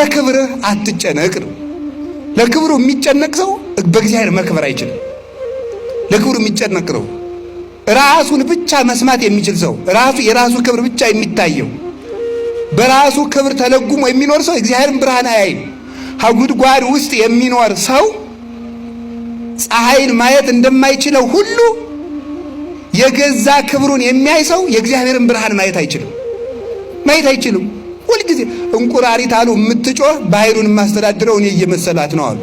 ለክብርህ አትጨነቅ ነው። ለክብሩ የሚጨነቅ ሰው በእግዚአብሔር መክበር አይችልም። ለክብሩ የሚጨነቅ ነው ራሱን ብቻ መስማት የሚችል ሰው፣ የራሱ ክብር ብቻ የሚታየው በራሱ ክብር ተለጉሞ የሚኖር ሰው እግዚአብሔርን ብርሃን አያይም። ከጉድጓድ ውስጥ የሚኖር ሰው ፀሐይን ማየት እንደማይችለው ሁሉ የገዛ ክብሩን የሚያይ ሰው የእግዚአብሔርን ብርሃን ማየት አይችልም። ሁልጊዜ እንቁራሪት አሉ የምትጮህ ባሕሩን የማስተዳድረው እኔ እየመሰላት ነው አሉ።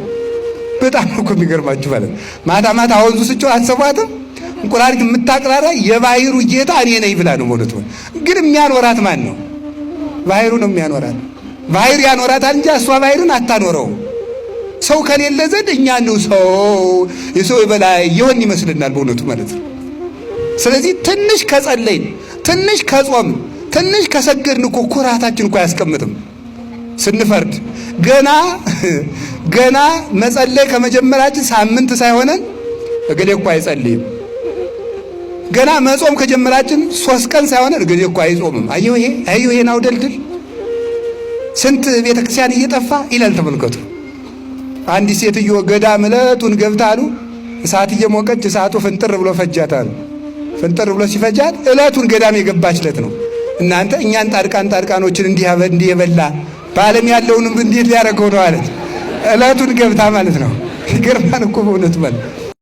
በጣም እኮ የሚገርማችሁ ማለት ማታ ማታ ወንዙ ስጮህ አትሰማትም? እንቁራሪት የምታቅራራ የባሕሩ ጌታ እኔ ነኝ ብላ ነው ማለት ነው። ግን የሚያኖራት ማን ነው? ባሕሩ ነው የሚያኖራት። ባሕሩ ያኖራታል እንጂ እሷ ባሕሩን አታኖረውም። ሰው ከሌለ ዘንድ እኛ ነው ሰው የሰው በላይ ይሆን ይመስልናል በእውነቱ ማለት ነው። ስለዚህ ትንሽ ከጸለይን፣ ትንሽ ከጾም፣ ትንሽ ከሰገድን እኮ ኩራታችን እኮ አያስቀምጥም። ስንፈርድ ገና መጸለይ ከመጀመራችን ሳምንት ሳይሆነን እገሌ እኮ አይጸልይም። ገና መጾም ከጀመራችን 3 ቀን ሳይሆነን እገሌ እኮ አይጾምም። አየሁ ይሄን አውደልድል ስንት ቤተክርስቲያን እየጠፋ ይላል። ተመልከቱ። አንዲት ሴትዮ ገዳም ዕለቱን ገብታ አሉ እሳት እየሞቀች እሳቱ ፍንጥር ብሎ ፈጃታል። ፍንጥር ብሎ ሲፈጃት ዕለቱን ገዳም የገባችለት ነው። እናንተ እኛን ጣድቃኖችን እንዲህ የበላ በዓለም ያለውንም እንዴት ሊያደርገው ነው አለች። ዕለቱን ገብታ ማለት ነው። ይገርማል እኮ በእውነቱ ማለት